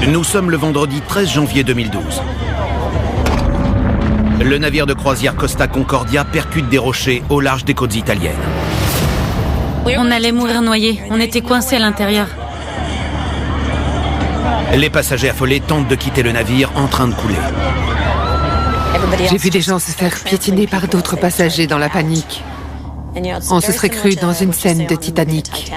Nous sommes le vendredi 13 janvier 2012. Le navire de croisière Costa Concordia percute des rochers au large des côtes italiennes. On allait mourir noyés, on était coincés à l'intérieur. Les passagers affolés tentent de quitter le navire en train de couler. J'ai vu des gens se faire piétiner par d'autres passagers dans la panique. On se serait cru dans une scène de Titanic.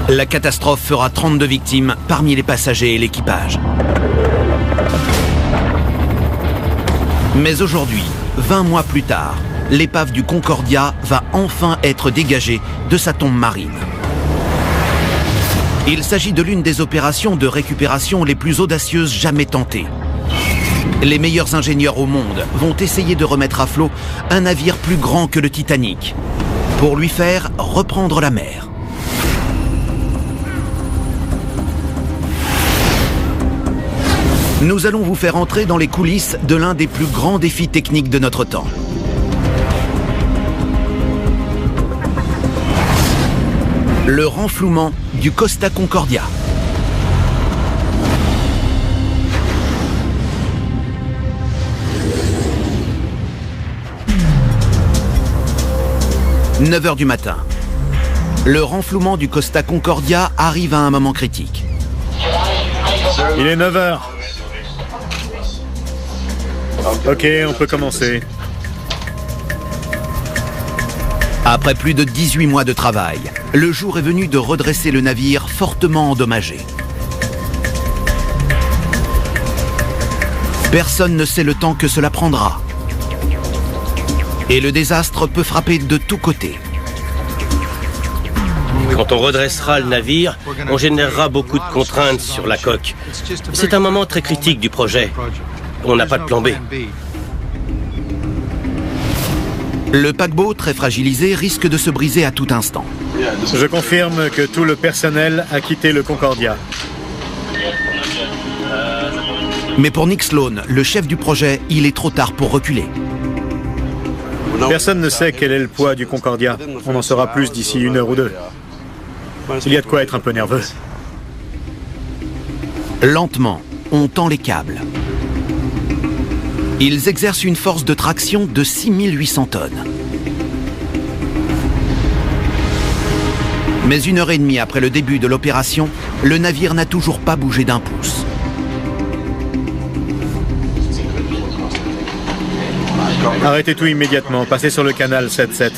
La catastrophe fera 32 victimes parmi les passagers et l'équipage. Mais aujourd'hui, 20 mois plus tard, l'épave du Concordia va enfin être dégagée de sa tombe marine. Il s'agit de l'une des opérations de récupération les plus audacieuses jamais tentées. Les meilleurs ingénieurs au monde vont essayer de remettre à flot un navire plus grand que le Titanic, pour lui faire reprendre la mer. Nous allons vous faire entrer dans les coulisses de l'un des plus grands défis techniques de notre temps. Le renflouement du Costa Concordia. « 9h du matin. Le renflouement du Costa Concordia arrive à un moment critique. Il est 9h. Ok, on peut commencer. Après plus de 18 mois de travail, le jour est venu de redresser le navire fortement endommagé. Personne ne sait le temps que cela prendra. Et le désastre peut frapper de tous côtés. Quand on redressera le navire, on générera beaucoup de contraintes sur la coque. C'est un moment très critique du projet. On n'a pas de plan B. Le paquebot, très fragilisé, risque de se briser à tout instant. Je confirme que tout le personnel a quitté le Concordia. Mais pour Nick Sloan, le chef du projet, il est trop tard pour reculer. Personne ne sait quel est le poids du Concordia. On en saura plus d'ici 1 heure ou 2. Il y a de quoi être un peu nerveux. Lentement, on tend les câbles. Ils exercent une force de traction de 6800 tonnes. Mais 1h30 après le début de l'opération, le navire n'a toujours pas bougé d'un pouce. Arrêtez tout immédiatement, passez sur le canal 7-7.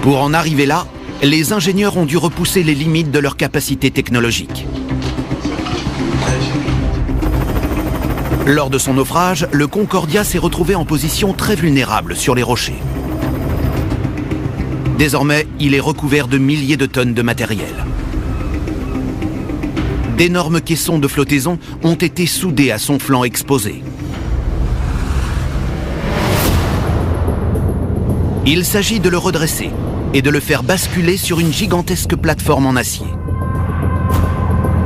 Pour en arriver là, les ingénieurs ont dû repousser les limites de leur capacité technologique. Lors de son naufrage, le Concordia s'est retrouvé en position très vulnérable sur les rochers. Désormais, il est recouvert de milliers de tonnes de matériel. D'énormes caissons de flottaison ont été soudés à son flanc exposé. Il s'agit de le redresser et de le faire basculer sur une gigantesque plateforme en acier.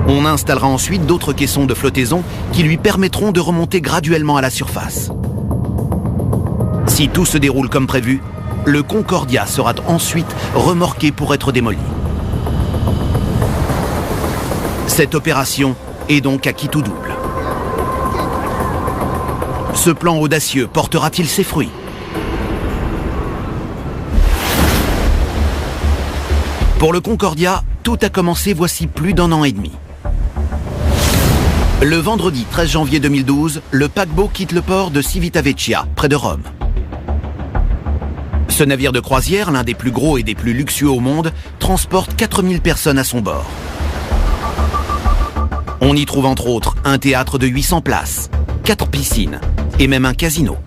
On installera ensuite d'autres caissons de flottaison qui lui permettront de remonter graduellement à la surface. Si tout se déroule comme prévu, le Concordia sera ensuite remorqué pour être démoli. Cette opération est donc à qui tout double. Ce plan audacieux portera-t-il ses fruits ? Pour le Concordia, tout a commencé voici plus d'1 an et demi. Le vendredi 13 janvier 2012, le paquebot quitte le port de Civitavecchia, près de Rome. Ce navire de croisière, l'un des plus gros et des plus luxueux au monde, transporte 4000 personnes à son bord. On y trouve entre autres un théâtre de 800 places, 4 piscines et même un casino.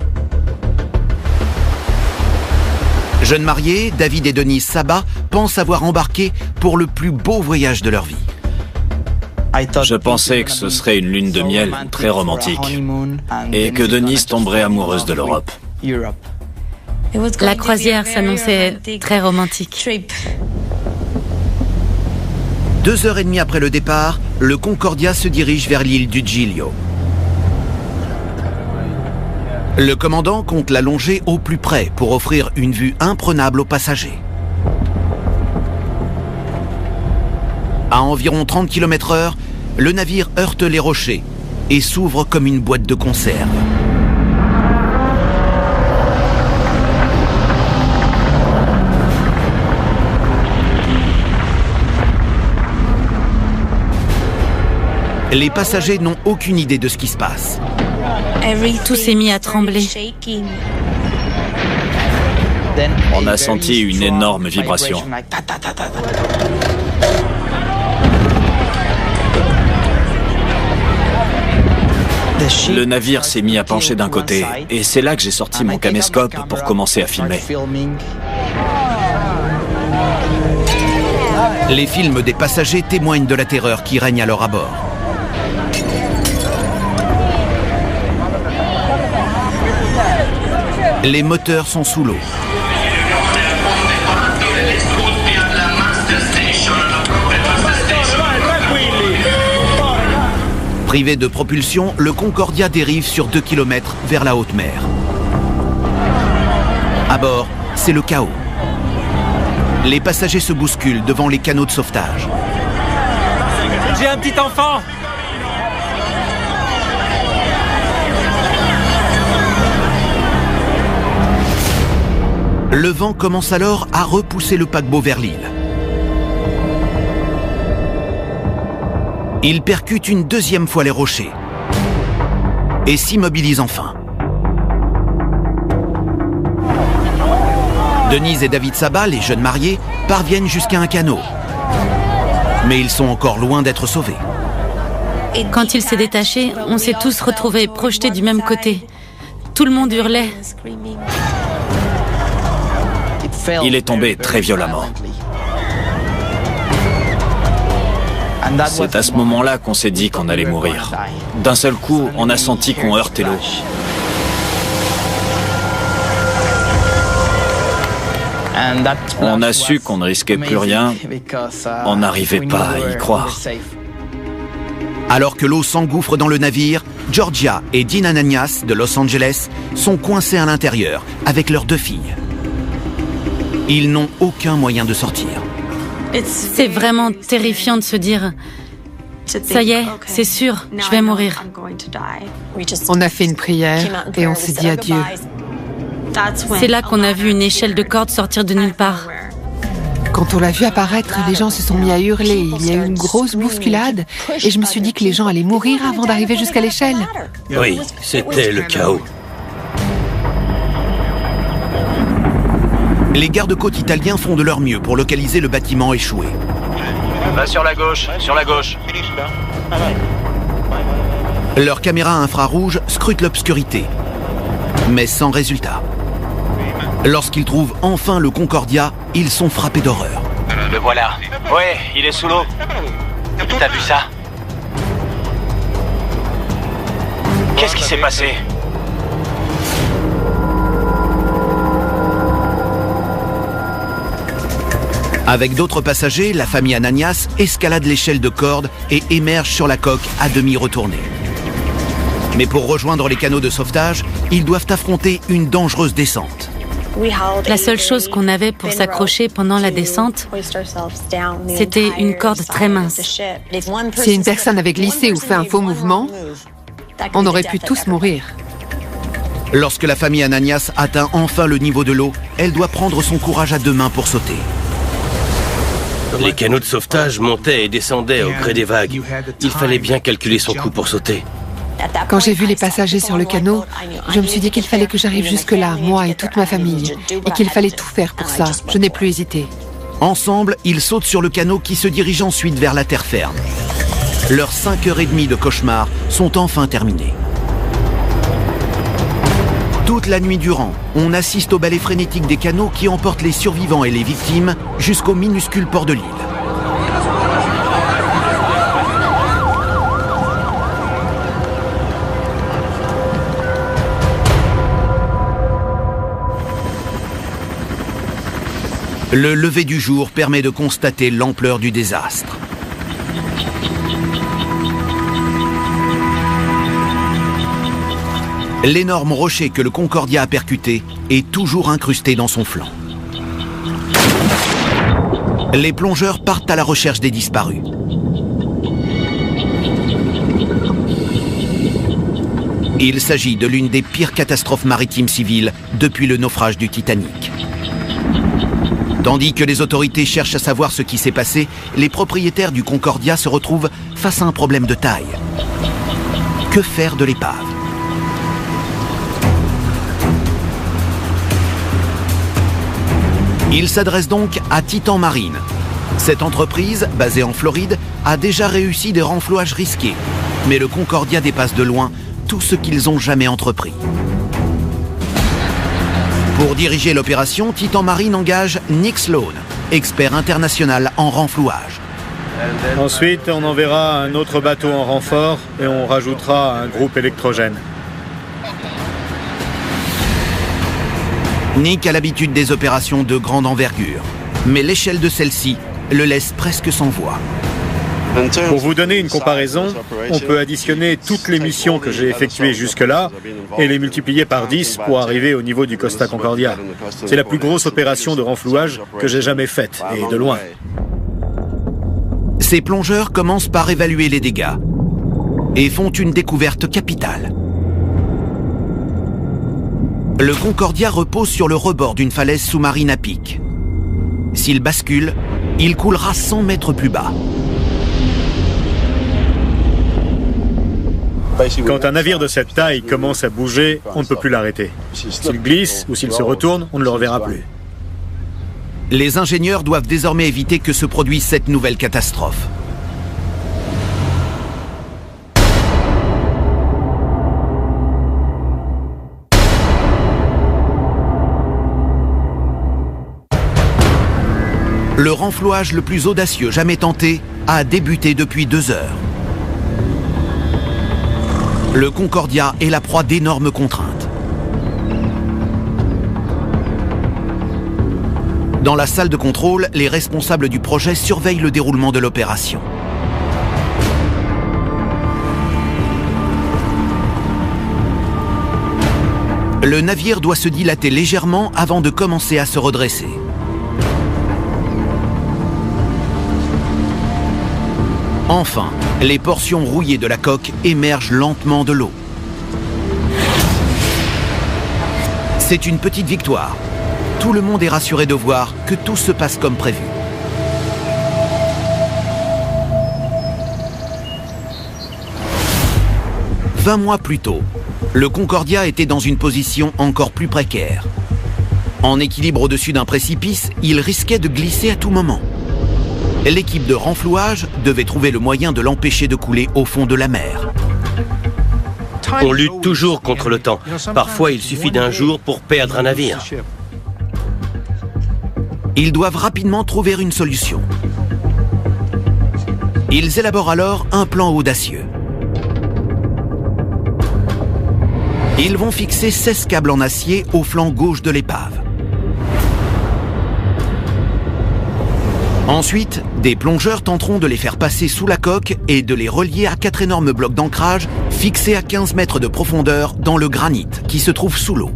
Jeunes mariés, David et Denise Sabat pensent avoir embarqué pour le plus beau voyage de leur vie. Je pensais que ce serait une lune de miel très romantique et que Denise tomberait amoureuse de l'Europe. La croisière s'annonçait très romantique. 2h30 après le départ, le Concordia se dirige vers l'île du Giglio. Le commandant compte la longer au plus près pour offrir une vue imprenable aux passagers. À environ 30 km/h, le navire heurte les rochers et s'ouvre comme une boîte de conserve. Les passagers n'ont aucune idée de ce qui se passe. Tout s'est mis à trembler. On a senti une énorme vibration. Le navire s'est mis à pencher d'un côté, et c'est là que j'ai sorti mon caméscope pour commencer à filmer. Les films des passagers témoignent de la terreur qui règne alors à bord. Les moteurs sont sous l'eau. Privé de propulsion, le Concordia dérive sur 2 km vers la haute mer. À bord, c'est le chaos. Les passagers se bousculent devant les canots de sauvetage. J'ai un petit enfant! Le vent commence alors à repousser le paquebot vers l'île. Il percute une deuxième fois les rochers et s'immobilise enfin. Denise et David Saba, les jeunes mariés, parviennent jusqu'à un canot. Mais ils sont encore loin d'être sauvés. Quand il s'est détaché, on s'est tous retrouvés projetés du même côté. Tout le monde hurlait. Il est tombé très violemment. C'est à ce moment-là qu'on s'est dit qu'on allait mourir. D'un seul coup, on a senti qu'on heurtait l'eau. On a su qu'on ne risquait plus rien. On n'arrivait pas à y croire. Alors que l'eau s'engouffre dans le navire, Georgia et Dean Ananias de Los Angeles sont coincés à l'intérieur avec leurs 2 filles. Ils n'ont aucun moyen de sortir. C'est vraiment terrifiant de se dire « Ça y est, c'est sûr, je vais mourir ». On a fait une prière et on s'est dit adieu. C'est là qu'on a vu une échelle de corde sortir de nulle part. Quand on l'a vu apparaître, les gens se sont mis à hurler. Il y a eu une grosse bousculade et je me suis dit que les gens allaient mourir avant d'arriver jusqu'à l'échelle. Oui, c'était le chaos. Les gardes-côtes italiens font de leur mieux pour localiser le bâtiment échoué. Va sur la gauche, sur la gauche. Leurs caméras infrarouges scrutent l'obscurité, mais sans résultat. Lorsqu'ils trouvent enfin le Concordia, ils sont frappés d'horreur. Le voilà. Ouais, il est sous l'eau. T'as vu ça? Qu'est-ce qui s'est passé? Avec d'autres passagers, la famille Ananias escalade l'échelle de corde et émerge sur la coque à demi retournée. Mais pour rejoindre les canots de sauvetage, ils doivent affronter une dangereuse descente. La seule chose qu'on avait pour s'accrocher pendant la descente, c'était une corde très mince. Si une personne avait glissé ou fait un faux mouvement, on aurait pu tous mourir. Lorsque la famille Ananias atteint enfin le niveau de l'eau, elle doit prendre son courage à 2 mains pour sauter. Les canots de sauvetage montaient et descendaient au gré des vagues. Il fallait bien calculer son coup pour sauter. Quand j'ai vu les passagers sur le canot, je me suis dit qu'il fallait que j'arrive jusque-là, moi et toute ma famille, et qu'il fallait tout faire pour ça. Je n'ai plus hésité. Ensemble, ils sautent sur le canot qui se dirige ensuite vers la terre ferme. Leurs 5h30 de cauchemar sont enfin terminées. Toute la nuit durant, on assiste au balai frénétique des canots qui emportent les survivants et les victimes jusqu'au minuscule port de l'île. Le lever du jour permet de constater l'ampleur du désastre. L'énorme rocher que le Concordia a percuté est toujours incrusté dans son flanc. Les plongeurs partent à la recherche des disparus. Il s'agit de l'une des pires catastrophes maritimes civiles depuis le naufrage du Titanic. Tandis que les autorités cherchent à savoir ce qui s'est passé, les propriétaires du Concordia se retrouvent face à un problème de taille. Que faire de l'épave ? Ils s'adressent donc à Titan Marine. Cette entreprise, basée en Floride, a déjà réussi des renflouages risqués. Mais le Concordia dépasse de loin tout ce qu'ils ont jamais entrepris. Pour diriger l'opération, Titan Marine engage Nick Sloan, expert international en renflouage. Ensuite, on enverra un autre bateau en renfort et on rajoutera un groupe électrogène. Nick a l'habitude des opérations de grande envergure, mais l'échelle de celle-ci le laisse presque sans voix. Pour vous donner une comparaison, on peut additionner toutes les missions que j'ai effectuées jusque-là et les multiplier par 10 pour arriver au niveau du Costa Concordia. C'est la plus grosse opération de renflouage que j'ai jamais faite, et de loin. Ces plongeurs commencent par évaluer les dégâts et font une découverte capitale. Le Concordia repose sur le rebord d'une falaise sous-marine à pic. S'il bascule, il coulera 100 mètres plus bas. Quand un navire de cette taille commence à bouger, on ne peut plus l'arrêter. S'il glisse ou s'il se retourne, on ne le reverra plus. Les ingénieurs doivent désormais éviter que se produise cette nouvelle catastrophe. Le renflouage le plus audacieux jamais tenté a débuté depuis 2 heures. Le Concordia est la proie d'énormes contraintes. Dans la salle de contrôle, les responsables du projet surveillent le déroulement de l'opération. Le navire doit se dilater légèrement avant de commencer à se redresser. Enfin, les portions rouillées de la coque émergent lentement de l'eau. C'est une petite victoire. Tout le monde est rassuré de voir que tout se passe comme prévu. « 20 mois plus tôt, le Concordia était dans une position encore plus précaire. En équilibre au-dessus d'un précipice, il risquait de glisser à tout moment. L'équipe de renflouage devait trouver le moyen de l'empêcher de couler au fond de la mer. On lutte toujours contre le temps. Parfois, il suffit d'un jour pour perdre un navire. Ils doivent rapidement trouver une solution. Ils élaborent alors un plan audacieux. Ils vont fixer 16 câbles en acier au flanc gauche de l'épave. Ensuite, des plongeurs tenteront de les faire passer sous la coque et de les relier à 4 énormes blocs d'ancrage fixés à 15 mètres de profondeur dans le granit qui se trouve sous l'eau.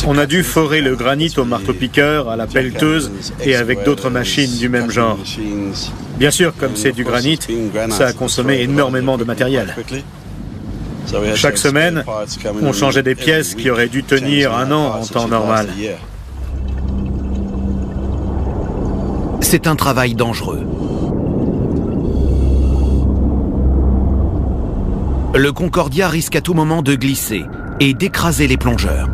On a dû forer le granit au marteau-piqueur, à la pelleteuse et avec d'autres machines du même genre. Bien sûr, comme c'est du granit, ça a consommé énormément de matériel. Chaque semaine, on changeait des pièces qui auraient dû tenir 1 an en temps normal. C'est un travail dangereux. Le Concordia risque à tout moment de glisser et d'écraser les plongeurs.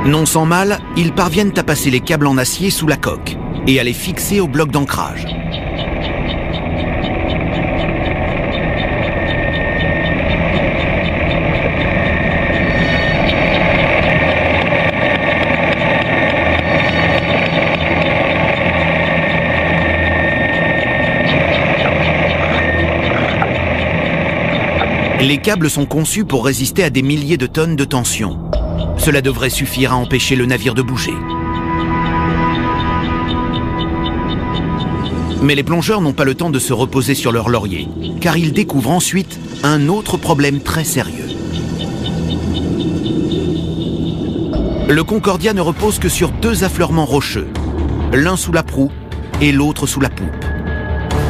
Non sans mal, ils parviennent à passer les câbles en acier sous la coque et à les fixer au bloc d'ancrage. Les câbles sont conçus pour résister à des milliers de tonnes de tension. Cela devrait suffire à empêcher le navire de bouger. Mais les plongeurs n'ont pas le temps de se reposer sur leur laurier, car ils découvrent ensuite un autre problème très sérieux. Le Concordia ne repose que sur 2 affleurements rocheux, l'un sous la proue, et l'autre sous la poupe.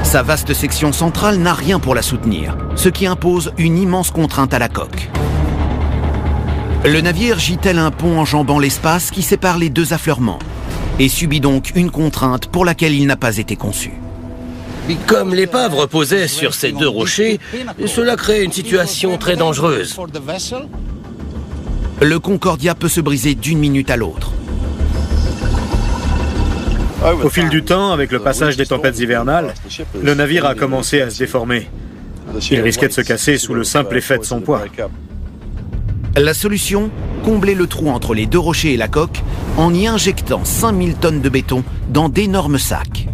Sa vaste section centrale n'a rien pour la soutenir, ce qui impose une immense contrainte à la coque. Le navire gît tel un pont enjambant l'espace qui sépare les deux affleurements et subit donc une contrainte pour laquelle il n'a pas été conçu. Comme l'épave reposait sur ces deux rochers, cela crée une situation très dangereuse. Le Concordia peut se briser d'une minute à l'autre. Au fil du temps, avec le passage des tempêtes hivernales, le navire a commencé à se déformer. Il risquait de se casser sous le simple effet de son poids. La solution, combler le trou entre les deux rochers et la coque en y injectant 5000 tonnes de béton dans d'énormes sacs.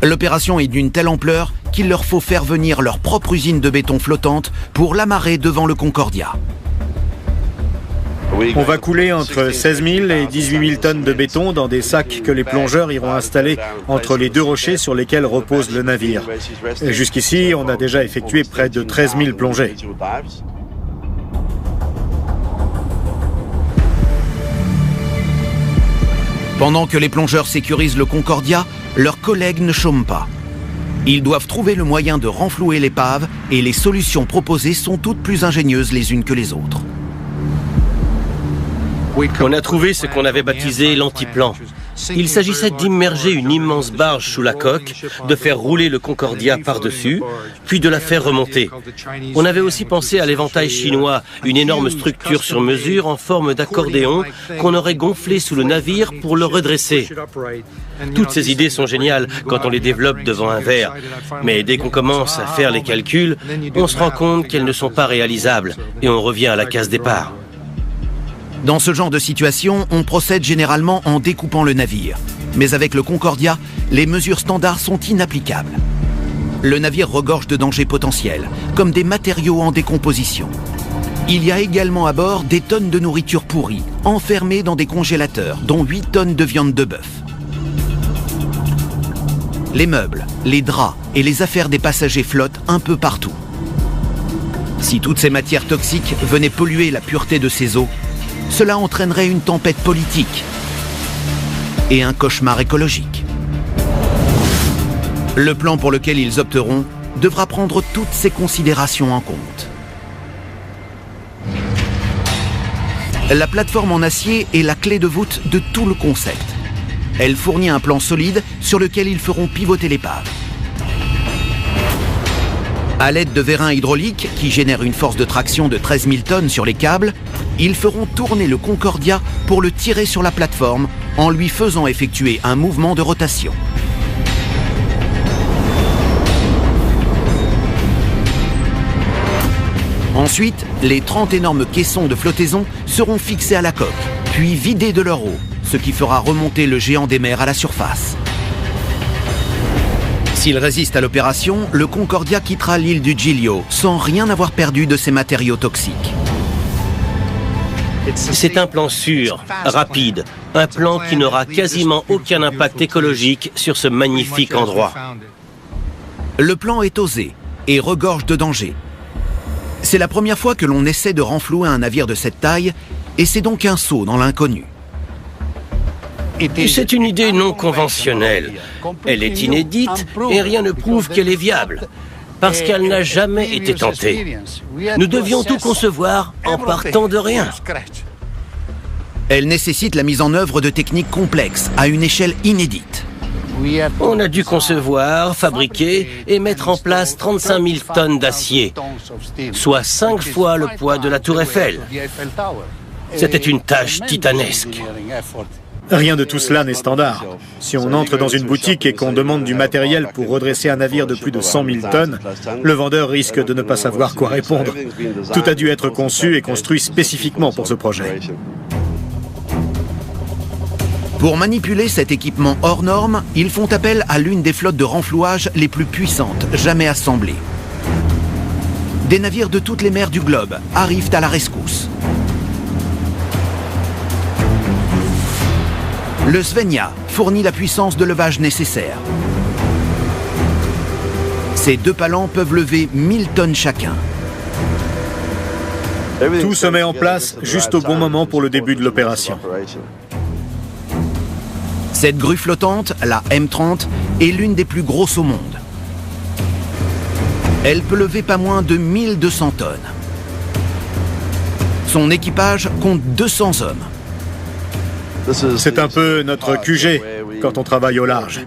L'opération est d'une telle ampleur qu'il leur faut faire venir leur propre usine de béton flottante pour l'amarrer devant le Concordia. On va couler entre 16 000 et 18 000 tonnes de béton dans des sacs que les plongeurs iront installer entre les deux rochers sur lesquels repose le navire. Jusqu'ici, on a déjà effectué près de 13 000 plongées. Pendant que les plongeurs sécurisent le Concordia, leurs collègues ne chôment pas. Ils doivent trouver le moyen de renflouer l'épave et les solutions proposées sont toutes plus ingénieuses les unes que les autres. On a trouvé ce qu'on avait baptisé l'antiplan. Il s'agissait d'immerger une immense barge sous la coque, de faire rouler le Concordia par-dessus, puis de la faire remonter. On avait aussi pensé à l'éventail chinois, une énorme structure sur mesure en forme d'accordéon qu'on aurait gonflé sous le navire pour le redresser. Toutes ces idées sont géniales quand on les développe devant un verre. Mais dès qu'on commence à faire les calculs, on se rend compte qu'elles ne sont pas réalisables et on revient à la case départ. Dans ce genre de situation, on procède généralement en découpant le navire. Mais avec le Concordia, les mesures standards sont inapplicables. Le navire regorge de dangers potentiels, comme des matériaux en décomposition. Il y a également à bord des tonnes de nourriture pourrie, enfermées dans des congélateurs, dont 8 tonnes de viande de bœuf. Les meubles, les draps et les affaires des passagers flottent un peu partout. Si toutes ces matières toxiques venaient polluer la pureté de ces eaux, cela entraînerait une tempête politique et un cauchemar écologique. Le plan pour lequel ils opteront devra prendre toutes ces considérations en compte. La plateforme en acier est la clé de voûte de tout le concept. Elle fournit un plan solide sur lequel ils feront pivoter l'épave. À l'aide de vérins hydrauliques qui génèrent une force de traction de 13 000 tonnes sur les câbles, ils feront tourner le Concordia pour le tirer sur la plateforme en lui faisant effectuer un mouvement de rotation. Ensuite, les 30 énormes caissons de flottaison seront fixés à la coque, puis vidés de leur eau, ce qui fera remonter le géant des mers à la surface. S'il résiste à l'opération, le Concordia quittera l'île du Giglio sans rien avoir perdu de ses matériaux toxiques. C'est un plan sûr, rapide, un plan qui n'aura quasiment aucun impact écologique sur ce magnifique endroit. Le plan est osé et regorge de dangers. C'est la première fois que l'on essaie de renflouer un navire de cette taille et c'est donc un saut dans l'inconnu. C'est une idée non conventionnelle. Elle est inédite et rien ne prouve qu'elle est viable, parce qu'elle n'a jamais été tentée. Nous devions tout concevoir en partant de rien. Elle nécessite la mise en œuvre de techniques complexes à une échelle inédite. On a dû concevoir, fabriquer et mettre en place 35 000 tonnes d'acier, soit 5 fois le poids de la tour Eiffel. C'était une tâche titanesque. Rien de tout cela n'est standard. Si on entre dans une boutique et qu'on demande du matériel pour redresser un navire de plus de 100 000 tonnes, le vendeur risque de ne pas savoir quoi répondre. Tout a dû être conçu et construit spécifiquement pour ce projet. Pour manipuler cet équipement hors norme, ils font appel à l'une des flottes de renflouage les plus puissantes jamais assemblées. Des navires de toutes les mers du globe arrivent à la rescousse. Le Svenja fournit la puissance de levage nécessaire. Ces deux palans peuvent lever 1000 tonnes chacun. Tout se met en place juste au bon moment pour le début de l'opération. Cette grue flottante, la M30, est l'une des plus grosses au monde. Elle peut lever pas moins de 1200 tonnes. Son équipage compte 200 hommes. C'est un peu notre QG quand on travaille au large.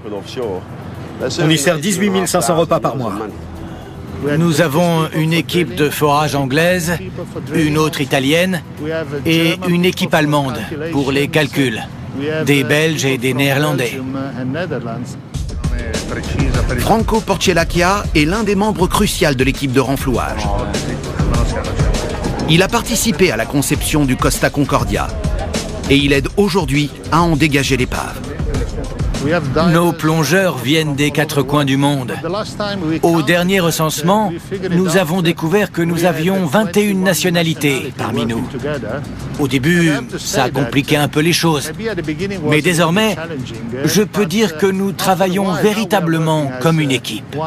On y sert 18 500 repas par mois. Nous avons une équipe de forage anglaise, une autre italienne et une équipe allemande pour les calculs, des Belges et des Néerlandais. Franco Porcellacchia est l'un des membres cruciaux de l'équipe de renflouage. Il a participé à la conception du Costa Concordia et il aide aujourd'hui à en dégager l'épave. Nos plongeurs viennent des quatre coins du monde. Au dernier recensement, nous avons découvert que nous avions 21 nationalités parmi nous. Au début, ça compliquait un peu les choses. Mais désormais, je peux dire que nous travaillons véritablement comme une équipe.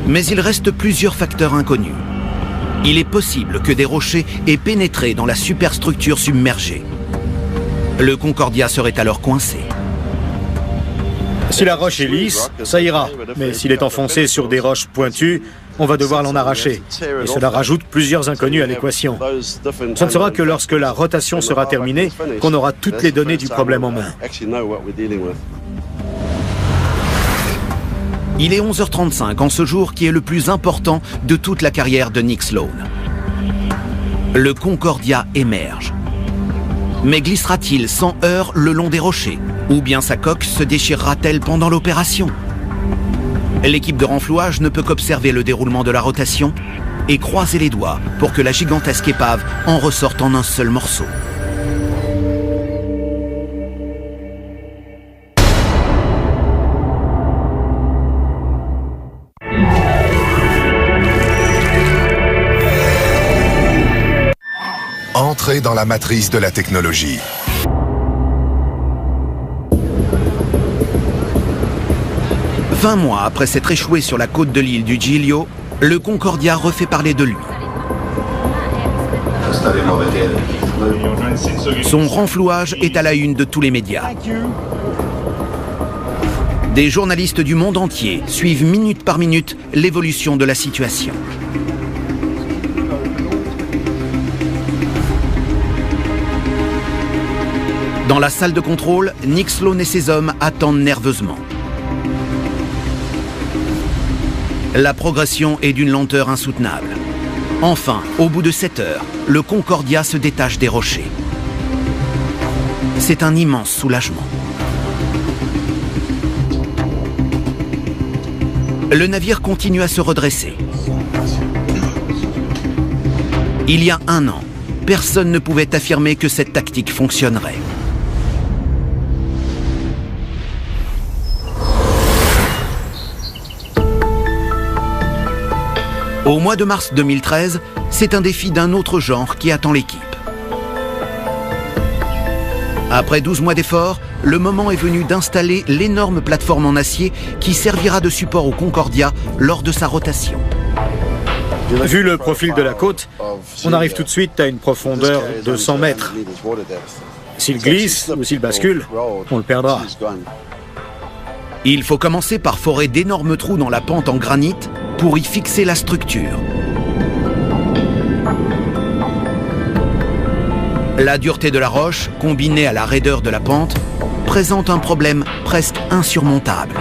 Mais il reste plusieurs facteurs inconnus. Il est possible que des rochers aient pénétré dans la superstructure submergée. Le Concordia serait alors coincé. Si la roche est lisse, ça ira. Mais s'il est enfoncé sur des roches pointues, on va devoir l'en arracher. Et cela rajoute plusieurs inconnus à l'équation. Ce ne sera que lorsque la rotation sera terminée qu'on aura toutes les données du problème en main. Il est 11h35 en ce jour qui est le plus important de toute la carrière de Nick Sloan. Le Concordia émerge. Mais glissera-t-il sans heurts le long des rochers? Ou bien sa coque se déchirera-t-elle pendant l'opération? L'équipe de renflouage ne peut qu'observer le déroulement de la rotation et croiser les doigts pour que la gigantesque épave en ressorte en un seul morceau. Entrez dans la matrice de la technologie. « 20 mois après s'être échoué sur la côte de l'île du Giglio, le Concordia refait parler de lui. Son renflouage est à la une de tous les médias. Des journalistes du monde entier suivent minute par minute l'évolution de la situation. Dans la salle de contrôle, Nick Sloan et ses hommes attendent nerveusement. La progression est d'une lenteur insoutenable. Enfin, au bout de 7 heures, le Concordia se détache des rochers. C'est un immense soulagement. Le navire continue à se redresser. Il y a 1 an, personne ne pouvait affirmer que cette tactique fonctionnerait. Au mois de mars 2013, c'est un défi d'un autre genre qui attend l'équipe. Après 12 mois d'efforts, le moment est venu d'installer l'énorme plateforme en acier qui servira de support au Concordia lors de sa rotation. Vu le profil de la côte, on arrive tout de suite à une profondeur de 100 mètres. S'il glisse ou s'il bascule, on le perdra. Il faut commencer par forer d'énormes trous dans la pente en granit pour y fixer la structure. La dureté de la roche, combinée à la raideur de la pente, présente un problème presque insurmontable.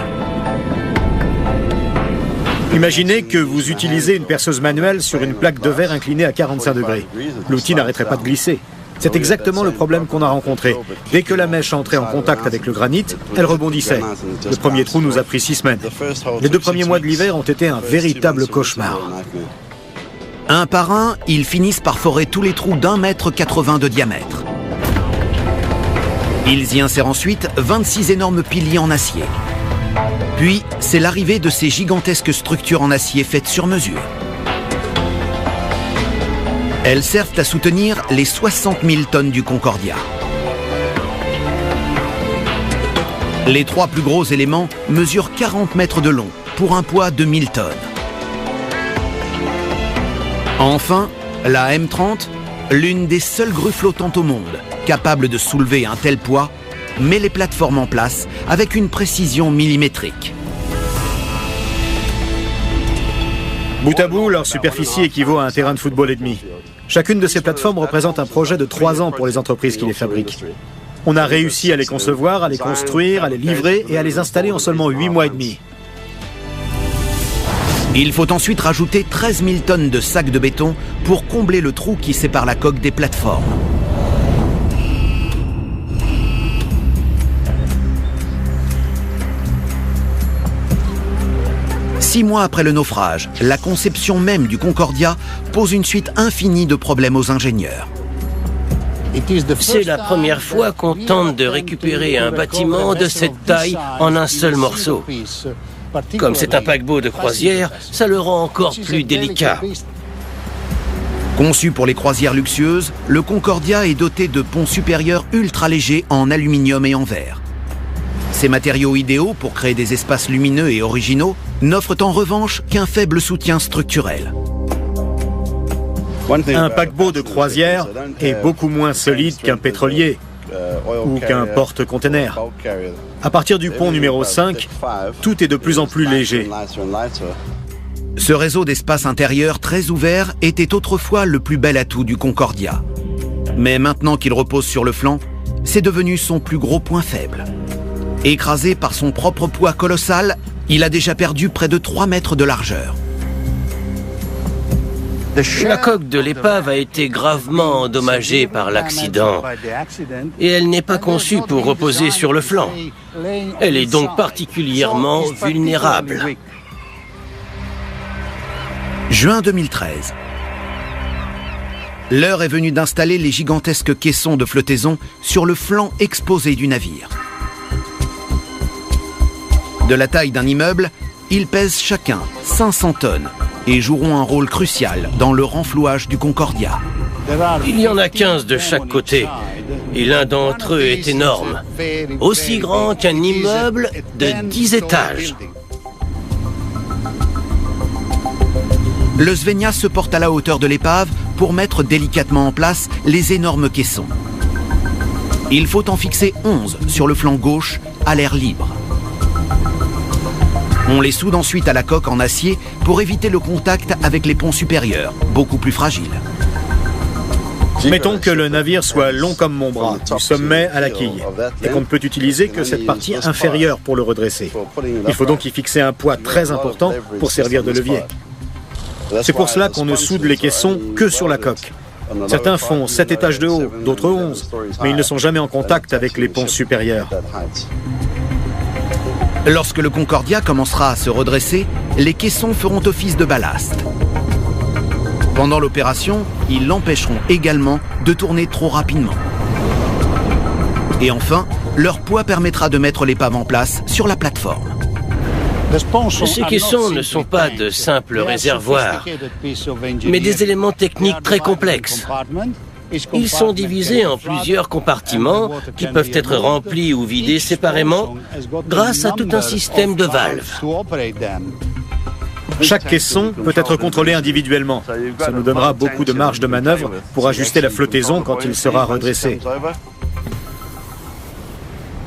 Imaginez que vous utilisez une perceuse manuelle sur une plaque de verre inclinée à 45 degrés. L'outil n'arrêterait pas de glisser. C'est exactement le problème qu'on a rencontré. Dès que la mèche entrait en contact avec le granit, elle rebondissait. Le premier trou nous a pris 6 semaines. Les 2 premiers mois de l'hiver ont été un véritable cauchemar. Un par un, ils finissent par forer tous les trous d'1,80 m de diamètre. Ils y insèrent ensuite 26 énormes piliers en acier. Puis, c'est l'arrivée de ces gigantesques structures en acier faites sur mesure. Elles servent à soutenir les 60 000 tonnes du Concordia. Les 3 plus gros éléments mesurent 40 mètres de long pour un poids de 1000 tonnes. Enfin, la M30, l'une des seules grues flottantes au monde, capable de soulever un tel poids, met les plateformes en place avec une précision millimétrique. Bout à bout, leur superficie équivaut à un terrain de football et demi. Chacune de ces plateformes représente un projet de 3 ans pour les entreprises qui les fabriquent. On a réussi à les concevoir, à les construire, à les livrer et à les installer en seulement 8 mois et demi. Il faut ensuite rajouter 13 000 tonnes de sacs de béton pour combler le trou qui sépare la coque des plateformes. Six mois après le naufrage, la conception même du Concordia pose une suite infinie de problèmes aux ingénieurs. C'est la première fois qu'on tente de récupérer un bâtiment de cette taille en un seul morceau. Comme c'est un paquebot de croisière, ça le rend encore plus délicat. Conçu pour les croisières luxueuses, le Concordia est doté de ponts supérieurs ultra légers en aluminium et en verre. Ces matériaux idéaux pour créer des espaces lumineux et originaux n'offrent en revanche qu'un faible soutien structurel. Un paquebot de croisière est beaucoup moins solide qu'un pétrolier ou qu'un porte-container. À partir du pont numéro 5, tout est de plus en plus léger. Ce réseau d'espace intérieur très ouvert était autrefois le plus bel atout du Concordia. Mais maintenant qu'il repose sur le flanc, c'est devenu son plus gros point faible. Écrasé par son propre poids colossal, il a déjà perdu près de 3 mètres de largeur. La coque de l'épave a été gravement endommagée par l'accident et elle n'est pas conçue pour reposer sur le flanc. Elle est donc particulièrement vulnérable. Juin 2013. L'heure est venue d'installer les gigantesques caissons de flottaison sur le flanc exposé du navire. De la taille d'un immeuble, ils pèsent chacun 500 tonnes et joueront un rôle crucial dans le renflouage du Concordia. Il y en a 15 de chaque côté et l'un d'entre eux est énorme, aussi grand qu'un immeuble de 10 étages. Le Svenja se porte à la hauteur de l'épave pour mettre délicatement en place les énormes caissons. Il faut en fixer 11 sur le flanc gauche à l'air libre. On les soude ensuite à la coque en acier pour éviter le contact avec les ponts supérieurs, beaucoup plus fragiles. Mettons que le navire soit long comme mon bras, du sommet à la quille, et qu'on ne peut utiliser que cette partie inférieure pour le redresser. Il faut donc y fixer un poids très important pour servir de levier. C'est pour cela qu'on ne soude les caissons que sur la coque. Certains font 7 étages de haut, d'autres 11, mais ils ne sont jamais en contact avec les ponts supérieurs. Lorsque le Concordia commencera à se redresser, les caissons feront office de ballast. Pendant l'opération, ils l'empêcheront également de tourner trop rapidement. Et enfin, leur poids permettra de mettre l'épave en place sur la plateforme. Ces caissons ne sont pas de simples réservoirs, mais des éléments techniques très complexes. Ils sont divisés en plusieurs compartiments qui peuvent être remplis ou vidés séparément grâce à tout un système de valves. Chaque caisson peut être contrôlé individuellement. Ça nous donnera beaucoup de marge de manœuvre pour ajuster la flottaison quand il sera redressé.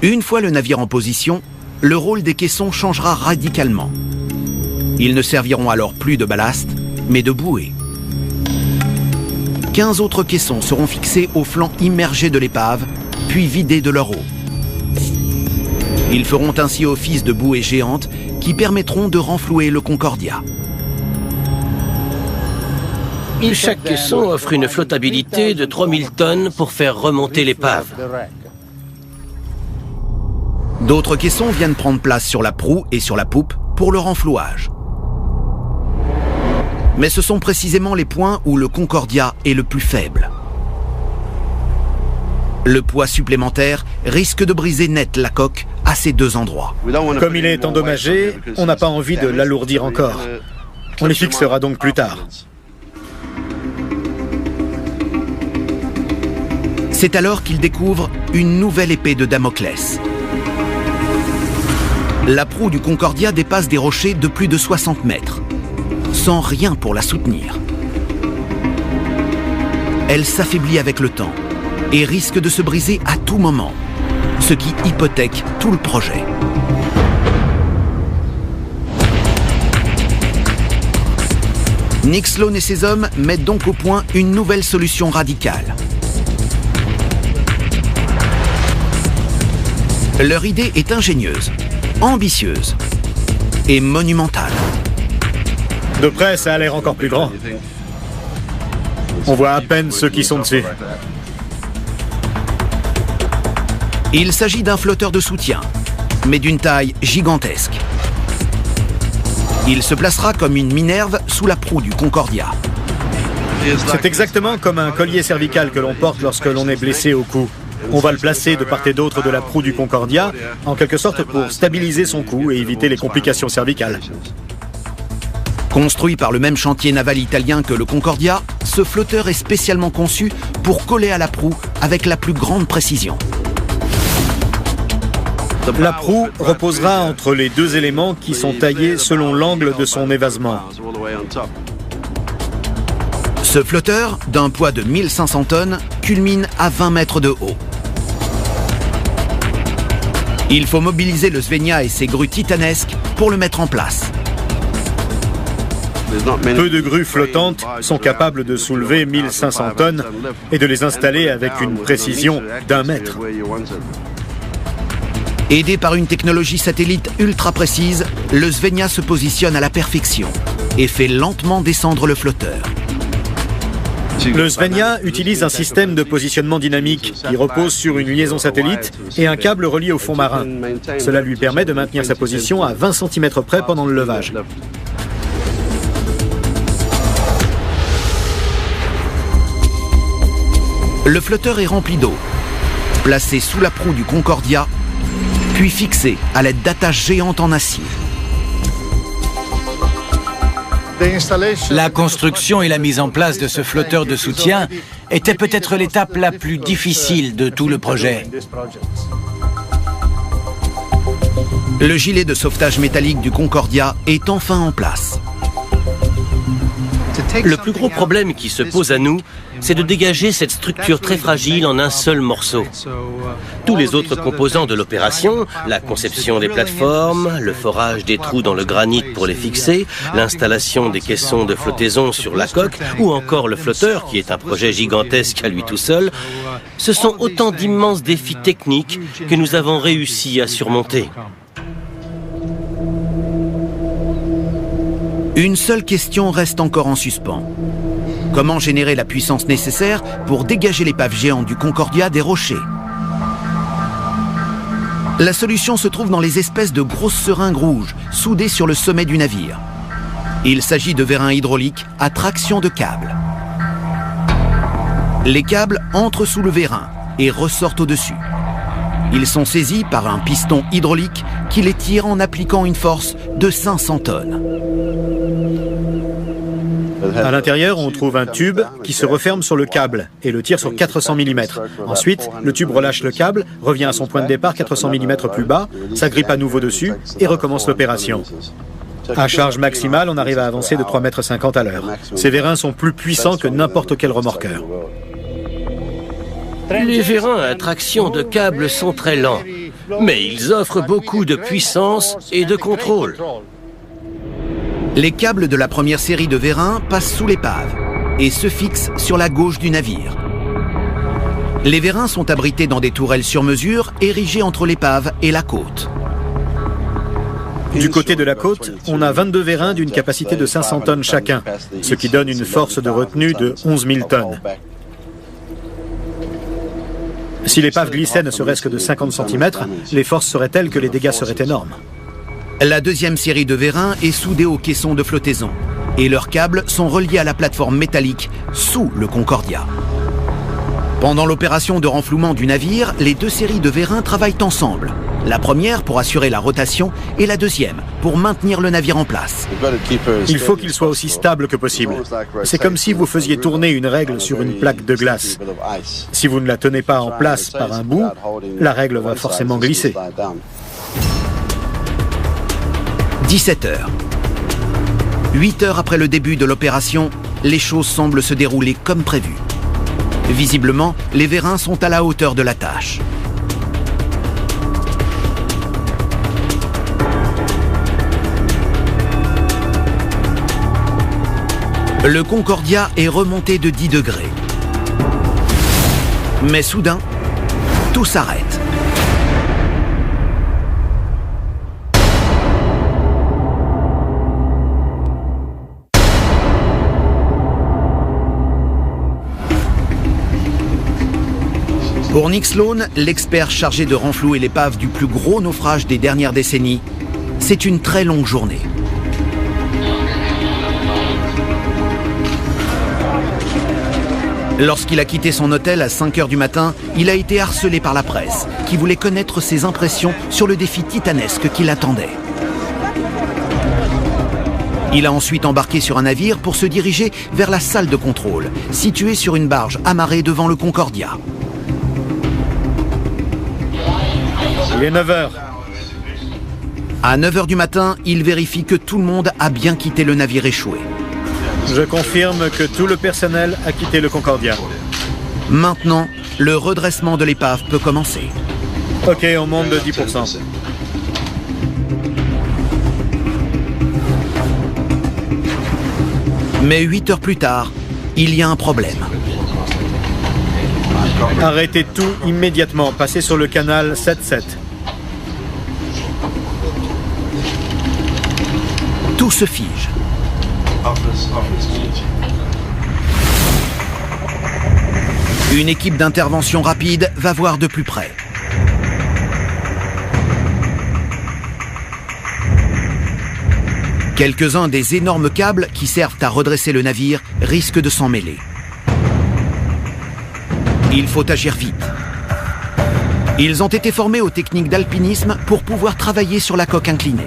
Une fois le navire en position, le rôle des caissons changera radicalement. Ils ne serviront alors plus de ballast, mais de bouée. 15 autres caissons seront fixés au flanc immergé de l'épave, puis vidés de leur eau. Ils feront ainsi office de bouées géantes qui permettront de renflouer le Concordia. Chaque caisson offre une flottabilité de 3000 tonnes pour faire remonter l'épave. D'autres caissons viennent prendre place sur la proue et sur la poupe pour le renflouage. Mais ce sont précisément les points où le Concordia est le plus faible. Le poids supplémentaire risque de briser net la coque à ces deux endroits. Comme il est endommagé, on n'a pas envie de l'alourdir encore. On les fixera donc plus tard. C'est alors qu'il découvre une nouvelle épée de Damoclès. La proue du Concordia dépasse des rochers de plus de 60 mètres, sans rien pour la soutenir. Elle s'affaiblit avec le temps et risque de se briser à tout moment, ce qui hypothèque tout le projet. Nick Sloan et ses hommes mettent donc au point une nouvelle solution radicale. Leur idée est ingénieuse, ambitieuse et monumentale. De près, ça a l'air encore plus grand. On voit à peine ceux qui sont dessus. Il s'agit d'un flotteur de soutien, mais d'une taille gigantesque. Il se placera comme une Minerve sous la proue du Concordia. C'est exactement comme un collier cervical que l'on porte lorsque l'on est blessé au cou. On va le placer de part et d'autre de la proue du Concordia, en quelque sorte pour stabiliser son cou et éviter les complications cervicales. Construit par le même chantier naval italien que le Concordia, ce flotteur est spécialement conçu pour coller à la proue avec la plus grande précision. La proue reposera entre les deux éléments qui sont taillés selon l'angle de son évasement. Ce flotteur, d'un poids de 1500 tonnes, culmine à 20 mètres de haut. Il faut mobiliser le Svenja et ses grues titanesques pour le mettre en place. Peu de grues flottantes sont capables de soulever 1500 tonnes et de les installer avec une précision d'1 mètre. Aidé par une technologie satellite ultra précise, le Svenja se positionne à la perfection et fait lentement descendre le flotteur. Le Svenja utilise un système de positionnement dynamique qui repose sur une liaison satellite et un câble relié au fond marin. Cela lui permet de maintenir sa position à 20 cm près pendant le levage. Le flotteur est rempli d'eau, placé sous la proue du Concordia, puis fixé à l'aide d'attaches géantes en acier. La construction et la mise en place de ce flotteur de soutien était peut-être l'étape la plus difficile de tout le projet. Le gilet de sauvetage métallique du Concordia est enfin en place. Le plus gros problème qui se pose à nous, c'est de dégager cette structure très fragile en un seul morceau. Tous les autres composants de l'opération, la conception des plateformes, le forage des trous dans le granit pour les fixer, l'installation des caissons de flottaison sur la coque, ou encore le flotteur, qui est un projet gigantesque à lui tout seul, ce sont autant d'immenses défis techniques que nous avons réussi à surmonter. Une seule question reste encore en suspens. Comment générer la puissance nécessaire pour dégager l'épave géante du Concordia des rochers? La solution se trouve dans les espèces de grosses seringues rouges soudées sur le sommet du navire. Il s'agit de vérins hydrauliques à traction de câbles. Les câbles entrent sous le vérin et ressortent au-dessus. Ils sont saisis par un piston hydraulique qui les tire en appliquant une force de 500 tonnes. À l'intérieur, on trouve un tube qui se referme sur le câble et le tire sur 400 mm. Ensuite, le tube relâche le câble, revient à son point de départ 400 mm plus bas, s'agrippe à nouveau dessus et recommence l'opération. À charge maximale, on arrive à avancer de 3,50 m à l'heure. Ces vérins sont plus puissants que n'importe quel remorqueur. Les vérins à traction de câble sont très lents, mais ils offrent beaucoup de puissance et de contrôle. Les câbles de la première série de vérins passent sous l'épave et se fixent sur la gauche du navire. Les vérins sont abrités dans des tourelles sur mesure érigées entre l'épave et la côte. Du côté de la côte, on a 22 vérins d'une capacité de 500 tonnes chacun, ce qui donne une force de retenue de 11 000 tonnes. Si l'épave glissait ne serait-ce que de 50 cm, les forces seraient telles que les dégâts seraient énormes. La deuxième série de vérins est soudée aux caissons de flottaison et leurs câbles sont reliés à la plateforme métallique sous le Concordia. Pendant l'opération de renflouement du navire, les deux séries de vérins travaillent ensemble. La première pour assurer la rotation et la deuxième pour maintenir le navire en place. Il faut qu'il soit aussi stable que possible. C'est comme si vous faisiez tourner une règle sur une plaque de glace. Si vous ne la tenez pas en place par un bout, la règle va forcément glisser. 17 heures. 8 heures après le début de l'opération, les choses semblent se dérouler comme prévu. Visiblement, les vérins sont à la hauteur de la tâche. Le Concordia est remonté de 10 degrés. Mais soudain, tout s'arrête. Pour Nick Sloan, l'expert chargé de renflouer l'épave du plus gros naufrage des dernières décennies, c'est une très longue journée. Lorsqu'il a quitté son hôtel à 5 h du matin, il a été harcelé par la presse, qui voulait connaître ses impressions sur le défi titanesque qui l'attendait. Il a ensuite embarqué sur un navire pour se diriger vers la salle de contrôle, située sur une barge amarrée devant le Concordia. Il est 9 h. À 9 h du matin, il vérifie que tout le monde a bien quitté le navire échoué. Je confirme que tout le personnel a quitté le Concordia. Maintenant, le redressement de l'épave peut commencer. Ok, on monte de 10%. Mais 8 heures plus tard, il y a un problème. Arrêtez tout immédiatement. Passez sur le canal 7-7. Tout se fige. Une équipe d'intervention rapide va voir de plus près. Quelques-uns des énormes câbles qui servent à redresser le navire risquent de s'en mêler. Il faut agir vite. Ils ont été formés aux techniques d'alpinisme pour pouvoir travailler sur la coque inclinée.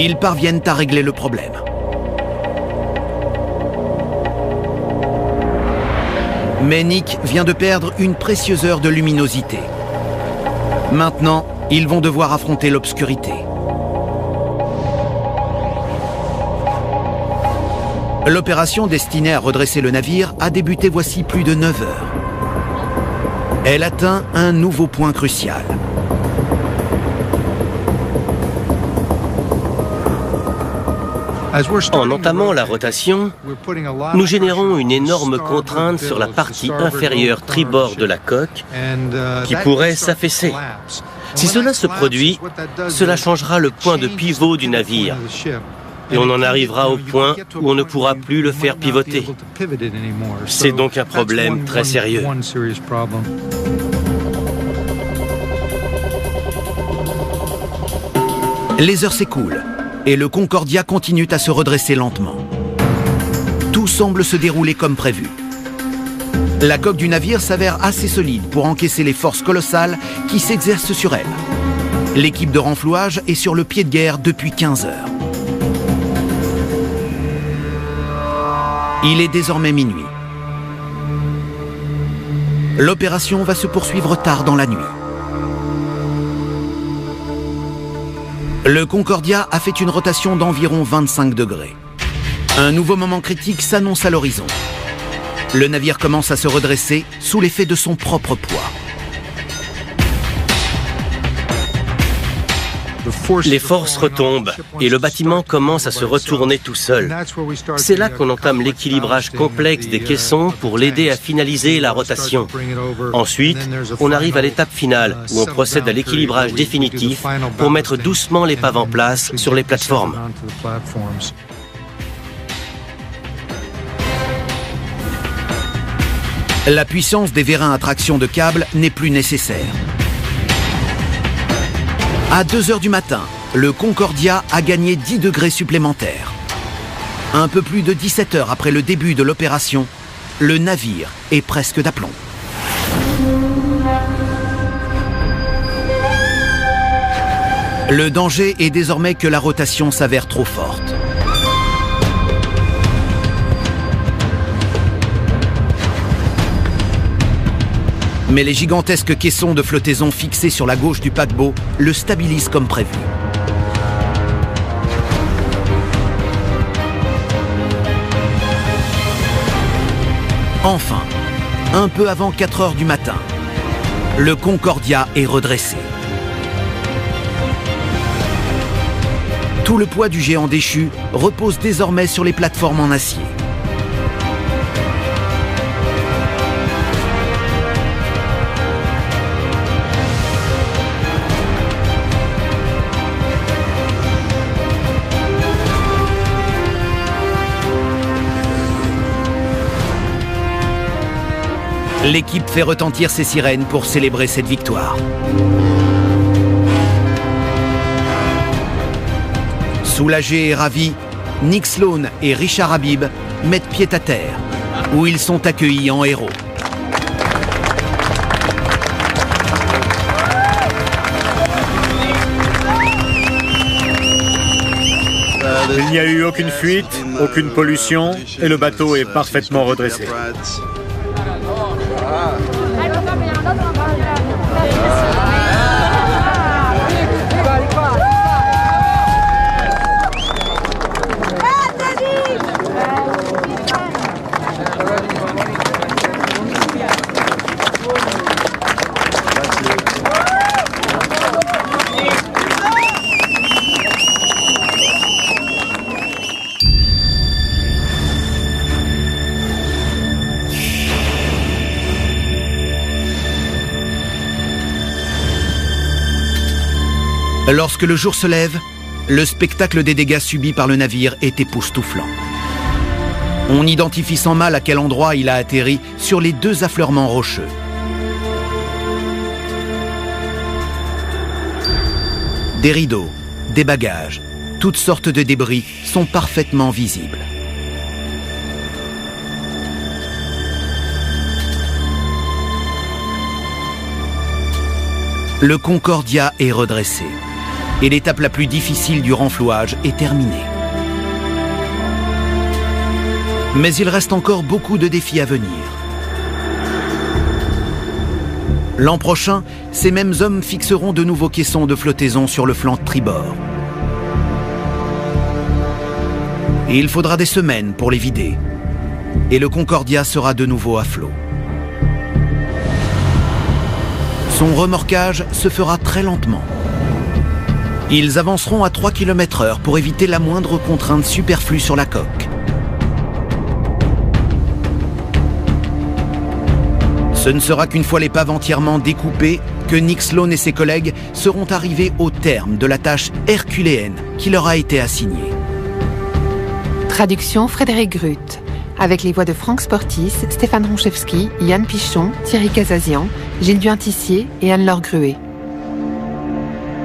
Ils parviennent à régler le problème. Mais Nick vient de perdre une précieuse heure de luminosité. Maintenant, ils vont devoir affronter l'obscurité. L'opération destinée à redresser le navire a débuté voici plus de 9 heures. Elle atteint un nouveau point crucial. En entamant la rotation, nous générons une énorme contrainte sur la partie inférieure tribord de la coque qui pourrait s'affaisser. Si cela se produit, cela changera le point de pivot du navire et on en arrivera au point où on ne pourra plus le faire pivoter. C'est donc un problème très sérieux. Les heures s'écoulent et le Concordia continue à se redresser lentement. Tout semble se dérouler comme prévu. La coque du navire s'avère assez solide pour encaisser les forces colossales qui s'exercent sur elle. L'équipe de renflouage est sur le pied de guerre depuis 15 heures. Il est désormais minuit. L'opération va se poursuivre tard dans la nuit. Le Concordia a fait une rotation d'environ 25 degrés. Un nouveau moment critique s'annonce à l'horizon. Le navire commence à se redresser sous l'effet de son propre poids. Les forces retombent et le bâtiment commence à se retourner tout seul. C'est là qu'on entame l'équilibrage complexe des caissons pour l'aider à finaliser la rotation. Ensuite, on arrive à l'étape finale où on procède à l'équilibrage définitif pour mettre doucement l'épave en place sur les plateformes. La puissance des vérins à traction de câble n'est plus nécessaire. À 2 heures du matin, le Concordia a gagné 10 degrés supplémentaires. Un peu plus de 17 heures après le début de l'opération, le navire est presque d'aplomb. Le danger est désormais que la rotation s'avère trop forte. Mais les gigantesques caissons de flottaison fixés sur la gauche du paquebot le stabilisent comme prévu. Enfin, un peu avant 4 heures du matin, le Concordia est redressé. Tout le poids du géant déchu repose désormais sur les plateformes en acier. L'équipe fait retentir ses sirènes pour célébrer cette victoire. Soulagés et ravis, Nick Sloan et Richard Habib mettent pied à terre, où ils sont accueillis en héros. Il n'y a eu aucune fuite, aucune pollution, et le bateau est parfaitement redressé. Lorsque le jour se lève, le spectacle des dégâts subis par le navire est époustouflant. On identifie sans mal à quel endroit il a atterri sur les 2 affleurements rocheux. Des rideaux, des bagages, toutes sortes de débris sont parfaitement visibles. Le Concordia est redressé. Et l'étape la plus difficile du renflouage est terminée. Mais il reste encore beaucoup de défis à venir. L'an prochain, ces mêmes hommes fixeront de nouveaux caissons de flottaison sur le flanc tribord. Et il faudra des semaines pour les vider. Et le Concordia sera de nouveau à flot. Son remorquage se fera très lentement. Ils avanceront à 3 km/h pour éviter la moindre contrainte superflue sur la coque. Ce ne sera qu'une fois l'épave entièrement découpée que Nick Sloan et ses collègues seront arrivés au terme de la tâche herculéenne qui leur a été assignée. Traduction Frédéric Gruth, avec les voix de Franck Sportis, Stéphane Ronchevski, Yann Pichon, Thierry Casazian, Gilles Duin-Tissier et Anne-Laure Gruet.